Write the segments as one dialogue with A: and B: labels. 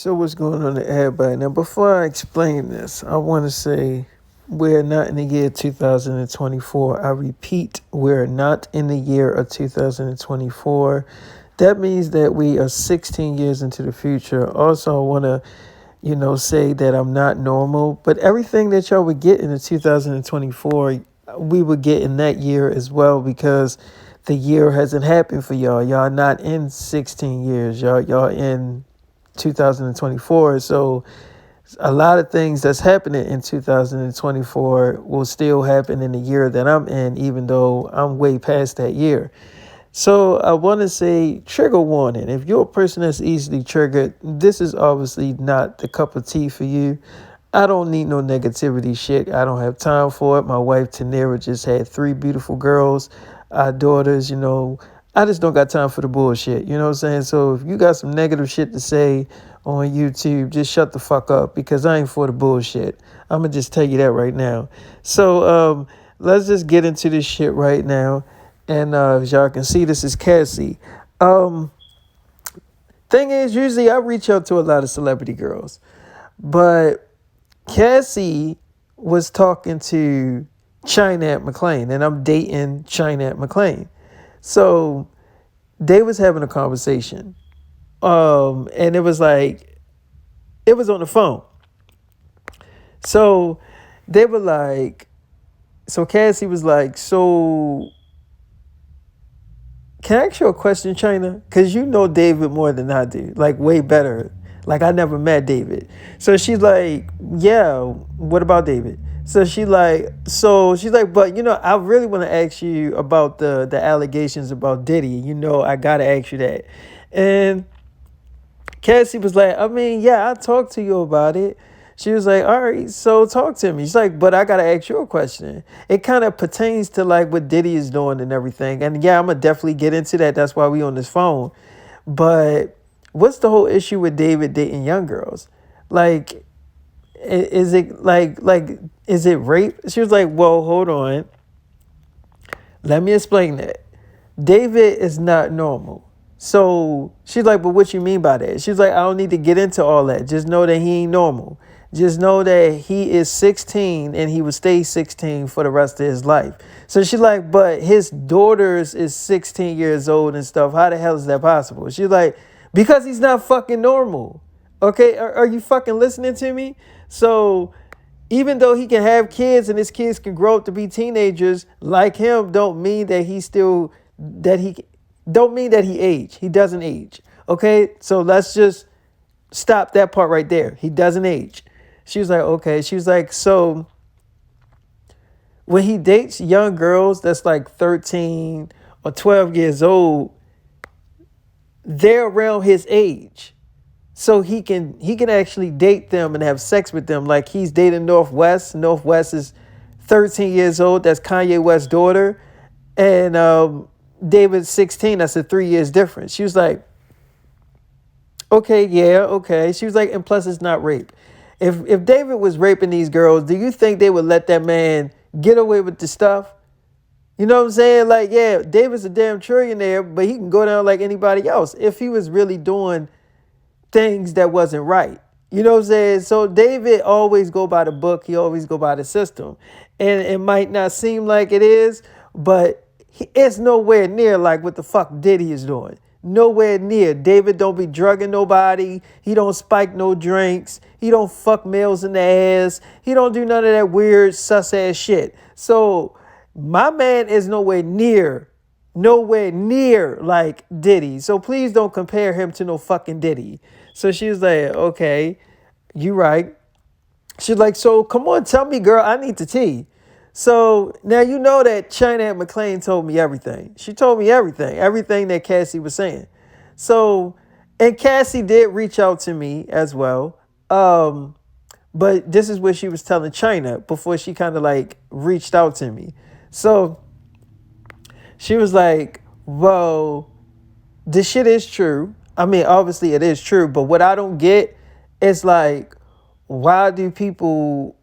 A: So what's going on to everybody? Now, before I explain this, I want to say we're not in the year 2024. I repeat, we're not in the year of 2024. That means that we are 16 years into the future. Also, I want to, say that I'm not normal, but everything that y'all would get in the 2024, we would get in that year as well because the year hasn't happened for y'all. Y'all not in 16 years. Y'all in 2024. So a lot of things that's happening in 2024 will still happen in the year that I'm in, even though I'm way past that year. So I want to say trigger warning. If you're a person that's easily triggered, this is obviously not the cup of tea for you. I don't need no negativity shit. I don't have time for it. My wife Tanera just had 3 beautiful girls, our daughters, I just don't got time for the bullshit. You know what I'm saying? So if you got some negative shit to say on YouTube, just shut the fuck up because I ain't for the bullshit. I'm going to just tell you that right now. So let's just get into this shit right now. And as y'all can see, this is Cassie. Thing is, usually I reach out to a lot of celebrity girls. But Cassie was talking to China at McClain, and I'm dating China at McClain. So they was having a conversation. And it was on the phone. So they were like, so Cassie was like, so can I ask you a question, China? Because you know David more than I do, like way better. Like I never met David. So she's like, yeah, what about David? She's like, but I really want to ask you about the allegations about Diddy. I gotta ask you that. And Cassie was like, I mean, yeah, I talked to you about it. She was like, all right, so talk to me. She's like, but I got to ask you a question. It kind of pertains to like what Diddy is doing and everything. And yeah, I'm going to definitely get into that. That's why we on this phone. But what's the whole issue with David dating young girls? Like, is it is it rape? She was like, well, hold on. Let me explain that. David is not normal. So she's like, but what you mean by that? She's like, I don't need to get into all that. Just know that he ain't normal. Just know that he is 16 and he will stay 16 for the rest of his life. So she's like, but his daughters is 16 years old and stuff. How the hell is that possible? She's like, because he's not fucking normal. Okay, are you fucking listening to me? So even though he can have kids and his kids can grow up to be teenagers like him, don't mean that he age. He doesn't age. Okay, so let's just stop that part right there. He doesn't age. She was like, okay. She was like, so when he dates young girls that's like 13 or 12 years old, they're around his age. So he can actually date them and have sex with them. Like he's dating Northwest. Northwest is 13 years old. That's Kanye West's daughter. And David's 16. That's a 3 years difference. She was like, okay, yeah, okay. She was like, and plus it's not rape. If David was raping these girls, do you think they would let that man get away with the stuff? You know what I'm saying? Like, yeah, David's a damn trillionaire, but he can go down like anybody else if he was really doing things that wasn't right. You know what I'm saying? So David always go by the book. He always go by the system. And it might not seem like it is, but it's nowhere near like what the fuck Diddy is doing. Nowhere near. David don't be drugging nobody. He don't spike no drinks. He don't fuck males in the ass. He don't do none of that weird sus ass shit. So my man is nowhere near like Diddy. So please don't compare him to no fucking Diddy. So she was like, okay, you right. She's like, so come on, tell me, girl, I need the tea. So now you know that China at McClain told me everything. She told me everything that Cassie was saying. So, and Cassie did reach out to me as well. But this is what she was telling China before she kind of like reached out to me. So she was like, well, this shit is true. I mean, obviously it is true, but what I don't get is like, why do people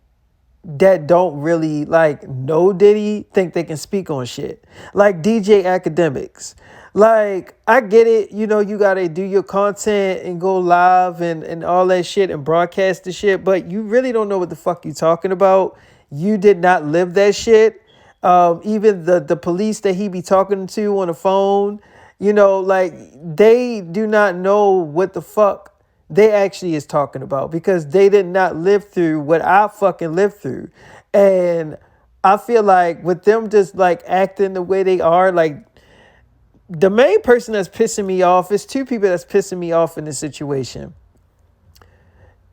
A: that don't really like know Diddy think they can speak on shit? Like DJ Academics. Like, I get it, you gotta do your content and go live and all that shit and broadcast the shit, but you really don't know what the fuck you talking about. You did not live that shit. Even the police that he be talking to on the phone, like, they do not know what the fuck they actually is talking about because they did not live through what I fucking lived through. And I feel like with them just like acting the way they are, like, the main person that's pissing me off is two people that's pissing me off in this situation.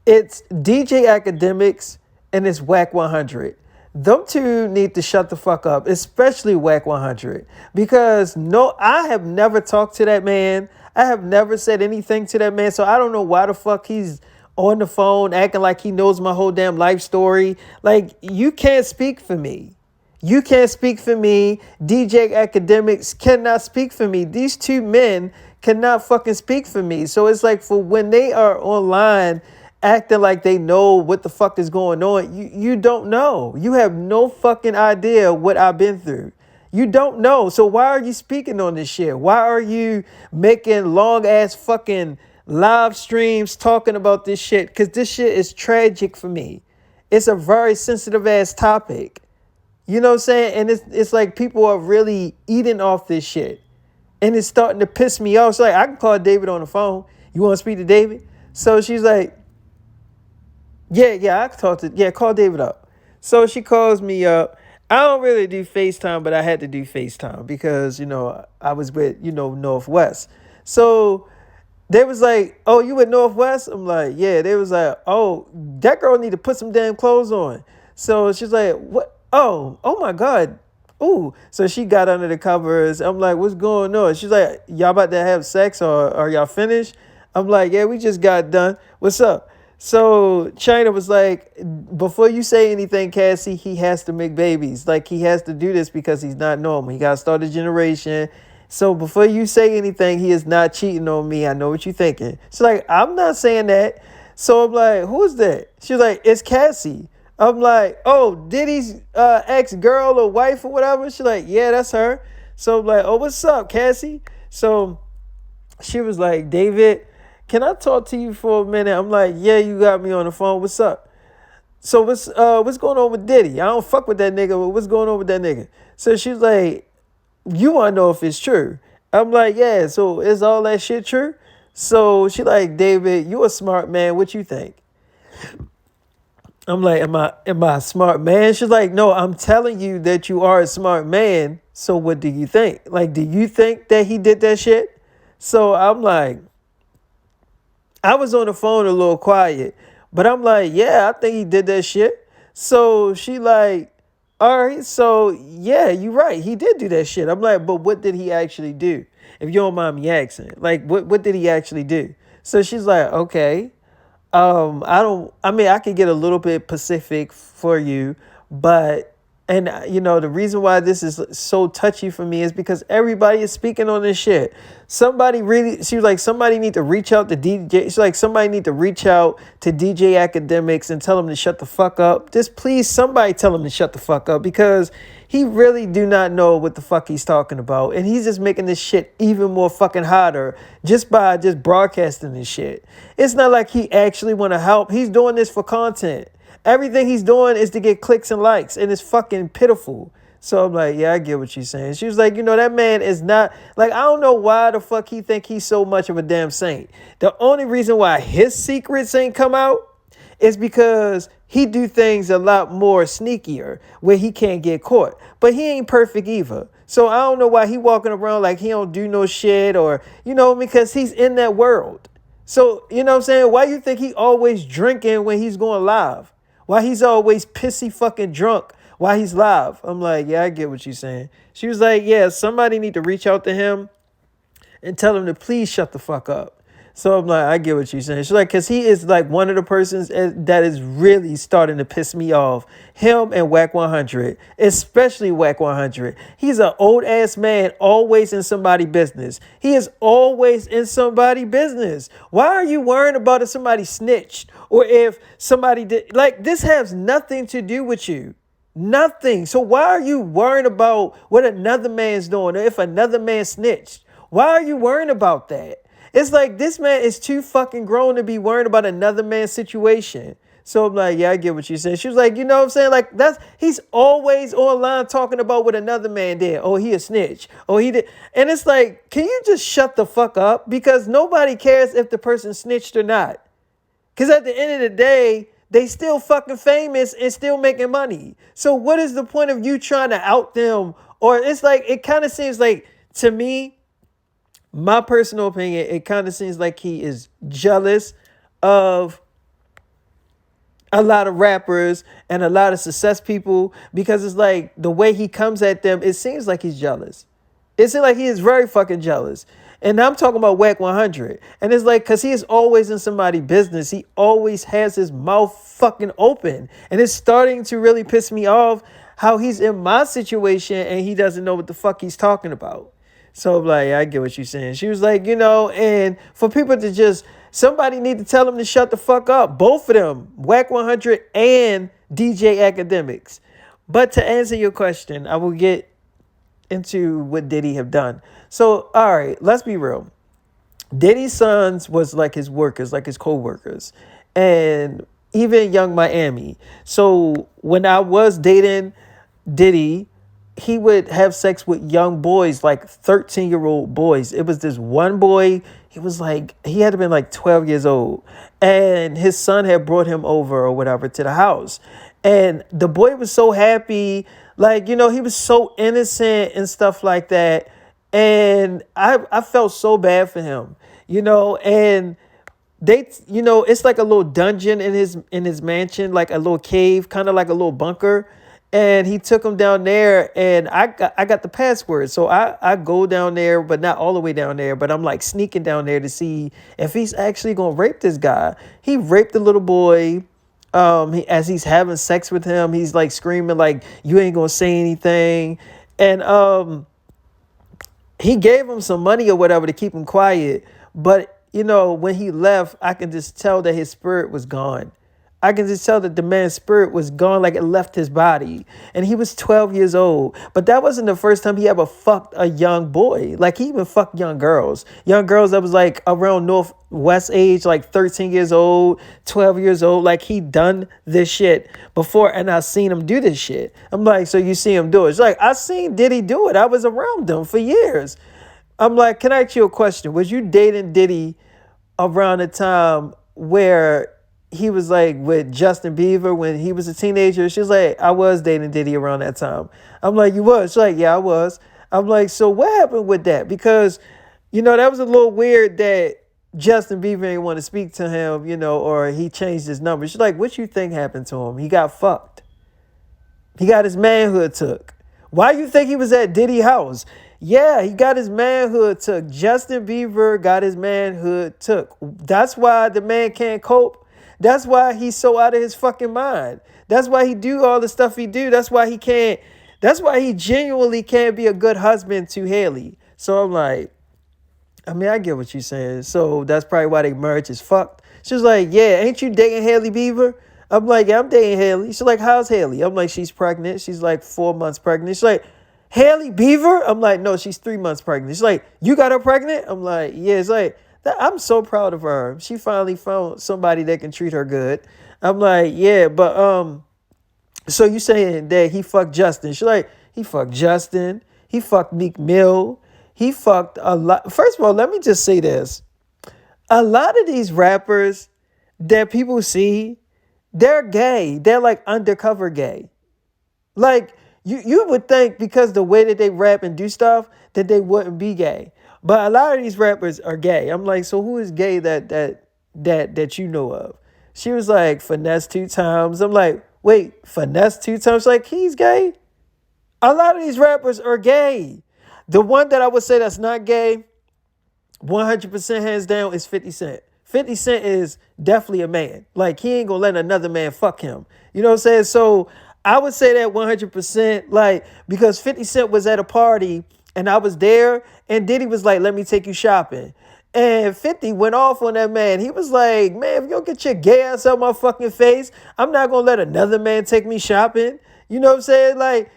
A: It's DJ Academics and it's Whack 100. Them two need to shut the fuck up, especially Whack 100. Because no, I have never talked to that man. I have never said anything to that man. So I don't know why the fuck he's on the phone acting like he knows my whole damn life story. Like, you can't speak for me. You can't speak for me. DJ Academics cannot speak for me. These two men cannot fucking speak for me. So it's like, for when they are online acting like they know what the fuck is going on, you don't know. You have no fucking idea what I've been through. You don't know. So why are you speaking on this shit? Why are you making long ass fucking live streams talking about this shit? Because this shit is tragic for me. It's a very sensitive ass topic. You know what I'm saying? And it's like people are really eating off this shit. And it's starting to piss me off. So like, I can call David on the phone. You want to speak to David? So she's like, yeah, I can talk to, call David up. So she calls me up. I don't really do FaceTime, but I had to do FaceTime because, I was with, Northwest. So they was like, oh, you with Northwest? I'm like, yeah. They was like, oh, that girl need to put some damn clothes on. So she's like, what? Oh my God. Ooh. So she got under the covers. I'm like, what's going on? She's like, y'all about to have sex or are y'all finished? I'm like, yeah, we just got done. What's up? So China was like, before you say anything, Cassie, he has to make babies. Like, he has to do this because he's not normal. He got to start a generation. So before you say anything, he is not cheating on me. I know what you're thinking. She's like, I'm not saying that. So I'm like, who's that? She's like, it's Cassie. I'm like, oh, Diddy's ex-girl or wife or whatever? She's like, yeah, that's her. So I'm like, oh, what's up, Cassie? So she was like, David, can I talk to you for a minute? I'm like, yeah, you got me on the phone. What's up? So what's going on with Diddy? I don't fuck with that nigga, but what's going on with that nigga? So she's like, you want to know if it's true? I'm like, yeah, so is all that shit true? So she like, David, you a smart man. What you think? I'm like, am I a smart man? She's like, no, I'm telling you that you are a smart man. So what do you think? Like, do you think that he did that shit? So I'm like, I was on the phone a little quiet, but I'm like, yeah, I think he did that shit. So she like, all right, so yeah, you're right. He did do that shit. I'm like, but what did he actually do? If you don't mind me asking, like, what did he actually do? So she's like, okay. I could get a little bit Pacific for you, but, and the reason why this is so touchy for me is because everybody is speaking on this shit. She was like, somebody need to reach out to DJ. She's like, somebody need to reach out to DJ Academics and tell him to shut the fuck up. Just please, somebody tell him to shut the fuck up because he really do not know what the fuck he's talking about. And he's just making this shit even more fucking hotter just by just broadcasting this shit. It's not like he actually want to help. He's doing this for content. Everything he's doing is to get clicks and likes, and it's fucking pitiful. So I'm like, yeah, I get what you're saying. She was like, that man is not, like, I don't know why the fuck he think he's so much of a damn saint. The only reason why his secrets ain't come out is because he do things a lot more sneakier where he can't get caught. But he ain't perfect either. So I don't know why he walking around like he don't do no shit or, because he's in that world. So, what I'm saying? Why you think he always drinking when he's going live? Why he's always pissy fucking drunk while he's live? I'm like, yeah, I get what you're saying. She was like, yeah, somebody need to reach out to him and tell him to please shut the fuck up. So I'm like, I get what you're saying. She's like, because he is like one of the persons that is really starting to piss me off. Him and Whack 100, especially Whack 100. He's an old ass man, always in somebody's business. He is always in somebody's business. Why are you worrying about if somebody snitched or if somebody did? Like, this has nothing to do with you. Nothing. So why are you worrying about what another man's doing or if another man snitched? Why are you worrying about that? It's like this man is too fucking grown to be worrying about another man's situation. So I'm like, yeah, I get what you're saying. She was like, you know what I'm saying? Like he's always online talking about what another man did. Oh, he a snitch. Oh, he did. And it's like, can you just shut the fuck up? Because nobody cares if the person snitched or not. Because at the end of the day, they still fucking famous and still making money. So what is the point of you trying to out them? Or it's like, it kind of seems like, to me, my personal opinion, it kind of seems like he is jealous of a lot of rappers and a lot of success people, because it's like the way he comes at them, it seems like he's jealous. It seems like he is very fucking jealous. And I'm talking about Whack 100. And it's like, because he is always in somebody's business. He always has his mouth fucking open. And it's starting to really piss me off how he's in my situation and he doesn't know what the fuck he's talking about. So like, I get what you're saying. She was like, and for people to just, somebody need to tell them to shut the fuck up. Both of them, Whack 100 and DJ Academics. But to answer your question, I will get into what Diddy have done. So, all right, let's be real. Diddy's sons was like his workers, like his co-workers. And even Young Miami. So when I was dating Diddy, he would have sex with young boys, like 13-year-old boys. It was this one boy, he had to been like 12 years old. And his son had brought him over or whatever to the house. And the boy was so happy, like, he was so innocent and stuff like that. And I felt so bad for him, and they, it's like a little dungeon in his mansion, like a little cave, kind of like a little bunker. And he took him down there, and I got the password. So I go down there, but not all the way down there. But I'm like sneaking down there to see if he's actually going to rape this guy. He raped the little boy. As he's having sex with him, he's like screaming like, you ain't going to say anything. And he gave him some money or whatever to keep him quiet. But, when he left, I can just tell that his spirit was gone. I can just tell that the man's spirit was gone, like it left his body. And he was 12 years old. But that wasn't the first time he ever fucked a young boy. Like, he even fucked young girls. Young girls that was like around Northwest age, like 13 years old, 12 years old. Like, he done this shit before, and I seen him do this shit. I'm like, so you see him do it. It's like, I seen Diddy do it. I was around him for years. I'm like, can I ask you a question? Was you dating Diddy around the time where he was like with Justin Bieber when he was a teenager? She's like, I was dating Diddy around that time. I'm like, you was? She's like, yeah, I was. I'm like, so what happened with that? Because, that was a little weird that Justin Bieber didn't want to speak to him, or he changed his number. She's like, what you think happened to him? He got fucked. He got his manhood took. Why you think he was at Diddy's house? Yeah, he got his manhood took. Justin Bieber got his manhood took. That's why the man can't cope. That's why he's so out of his fucking mind. That's why he do all the stuff he do. That's why he genuinely can't be a good husband to Haley. So I'm like, I get what you're saying. So that's probably why their marriage is fucked. She was like, yeah, ain't you dating Haley Bieber? I'm like, yeah, I'm dating Haley. She's like, how's Haley? I'm like, she's pregnant. She's like 4 months pregnant. She's like, Haley Bieber? I'm like, no, she's 3 months pregnant. She's like, you got her pregnant? I'm like, yeah. It's like, I'm so proud of her. She finally found somebody that can treat her good. I'm like, yeah, but so you saying that he fucked Justin? She's like, he fucked Justin. He fucked Meek Mill. He fucked a lot. First of all, let me just say this. A lot of these rappers that people see, they're gay. They're like undercover gay. Like, you would think because the way that they rap and do stuff that they wouldn't be gay. But a lot of these rappers are gay. I'm like, so who is gay that you know of? She was like, Finesse 2 times. I'm like, wait, Finesse 2 times? Like, he's gay? A lot of these rappers are gay. The one that I would say that's not gay, 100% hands down, is 50 Cent. 50 Cent is definitely a man. Like, he ain't gonna let another man fuck him. You know what I'm saying? So I would say that 100%, like, because 50 Cent was at a party and I was there, and Diddy was like, let me take you shopping. And 50 went off on that man. He was like, man, if you don't get your gay ass out my fucking face, I'm not going to let another man take me shopping. You know what I'm saying? Like,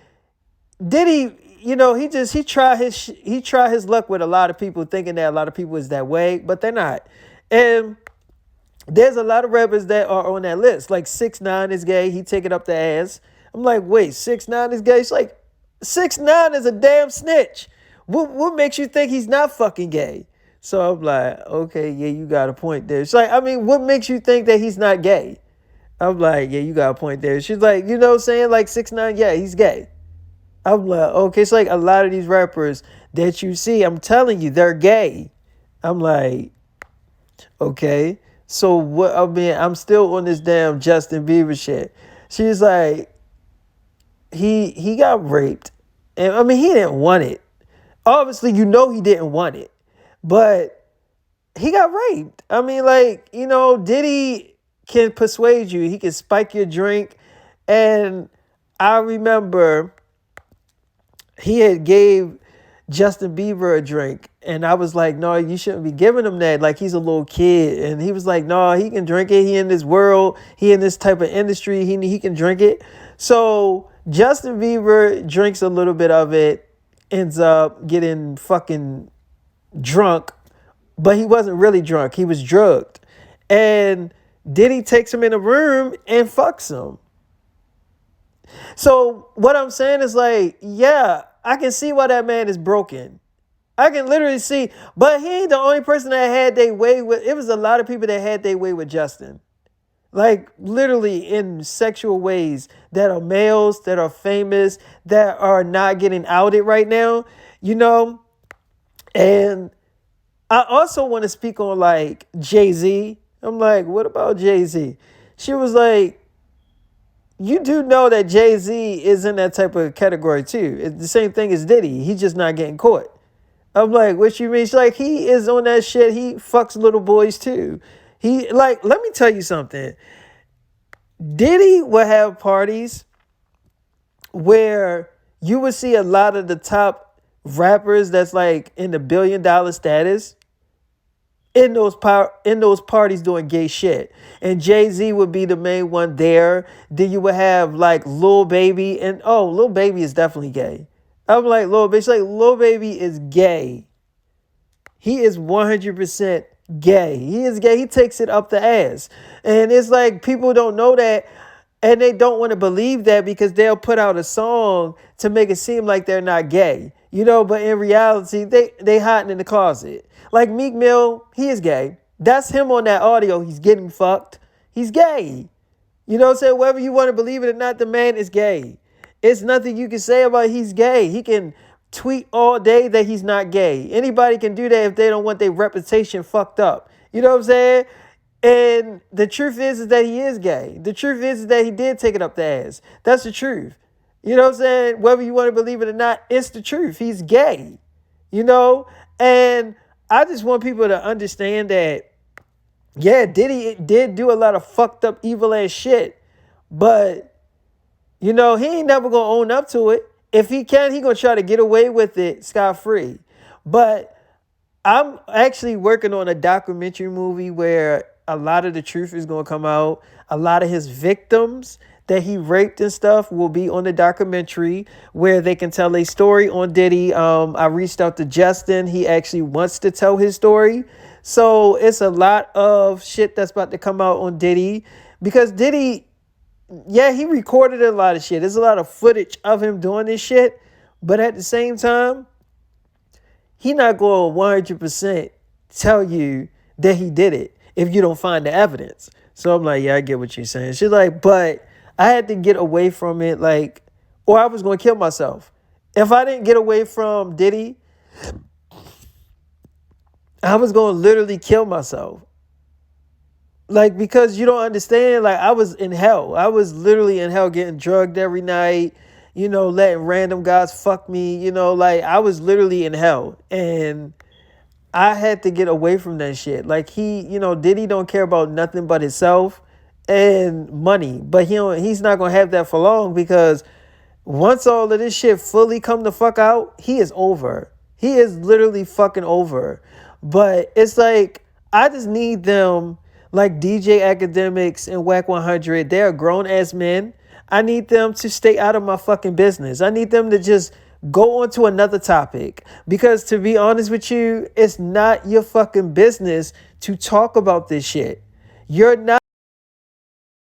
A: Diddy, he tried his luck with a lot of people, thinking that a lot of people is that way, but they're not. And there's a lot of rappers that are on that list. Like 6ix9ine is gay. He take it up the ass. I'm like, wait, 6ix9ine is gay? It's like 6ix9ine is a damn snitch. What makes you think he's not fucking gay? So I'm like, okay, yeah, you got a point there. It's like, I mean, what makes you think that he's not gay? I'm like, yeah, you got a point there. She's like, you know what I'm saying? Like 6ix9ine, yeah, he's gay. I'm like, okay, it's like a lot of these rappers that you see, I'm telling you, they're gay. I'm like, okay. So what? I mean, I'm still on this damn Justin Bieber shit. She's like, he got raped. And I mean, he didn't want it. Obviously, he didn't want it. But he got raped. I mean, like, Diddy can persuade you. He can spike your drink. And I remember he had gave Justin Bieber a drink. And I was like, no, you shouldn't be giving him that. Like, he's a little kid. And he was like, no, he can drink it. He in this world. He in this type of industry. He can drink it. So Justin Bieber drinks a little bit of it, ends up getting fucking drunk. But he wasn't really drunk. He was drugged. And Diddy takes him in a room and fucks him. So what I'm saying is like, yeah, I can see why that man is broken. I can literally see, but he ain't the only person that had their way with. It was a lot of people that had their way with Justin. Like literally in sexual ways that are males, that are famous, that are not getting outed right now, And I also want to speak on like Jay-Z. I'm like, what about Jay-Z? She was like, you do know that Jay-Z is in that type of category too. It's the same thing as Diddy. He's just not getting caught. I'm like, what you mean? She's like, he is on that shit. He fucks little boys too. Let me tell you something. Diddy would have parties where you would see a lot of the top rappers that's like in the $1 billion status in those parties doing gay shit. And Jay-Z would be the main one there. Then you would have like Lil Baby. And Lil Baby is definitely gay. I'm like, Lil Baby. She's like, Lil Baby is gay. He is 100% gay. He is gay. He takes it up the ass. And it's like people don't know that. And they don't want to believe that because they'll put out a song to make it seem like they're not gay. But in reality, they hiding in the closet. Like Meek Mill, he is gay. That's him on that audio. He's getting fucked. He's gay. You know what I'm saying? Whether you want to believe it or not, the man is gay. It's nothing you can say about he's gay. He can tweet all day that he's not gay. Anybody can do that if they don't want their reputation fucked up. You know what I'm saying? And the truth is that he is gay. The truth is that he did take it up the ass. That's the truth. You know what I'm saying? Whether you want to believe it or not, it's the truth. He's gay. And I just want people to understand that, yeah, Diddy did do a lot of fucked up, evil ass shit. But, he ain't never going to own up to it. If he can, he going to try to get away with it scot-free. But I'm actually working on a documentary movie where a lot of the truth is going to come out. A lot of his victims that he raped and stuff will be on the documentary where they can tell a story on Diddy. I reached out to Justin. He actually wants to tell his story. So it's a lot of shit that's about to come out on Diddy because Diddy, yeah, he recorded a lot of shit. There's a lot of footage of him doing this shit. But at the same time, he not going to 100% tell you that he did it if you don't find the evidence. So I'm like, yeah, I get what you're saying. She's like, but I had to get away from it, like, or I was going to kill myself. If I didn't get away from Diddy, I was going to literally kill myself. Like, because you don't understand, like, I was in hell. I was literally in hell getting drugged every night, letting random guys fuck me, like, I was literally in hell. And I had to get away from that shit. Like, Diddy don't care about nothing but himself and money. But he's not going to have that for long because once all of this shit fully come the fuck out, he is over. He is literally fucking over. But it's like, I just need them, like DJ Academics and Whack 100. They're grown ass men. I need them to stay out of my fucking business. I need them to just go on to another topic. Because to be honest with you, it's not your fucking business to talk about this shit. You're not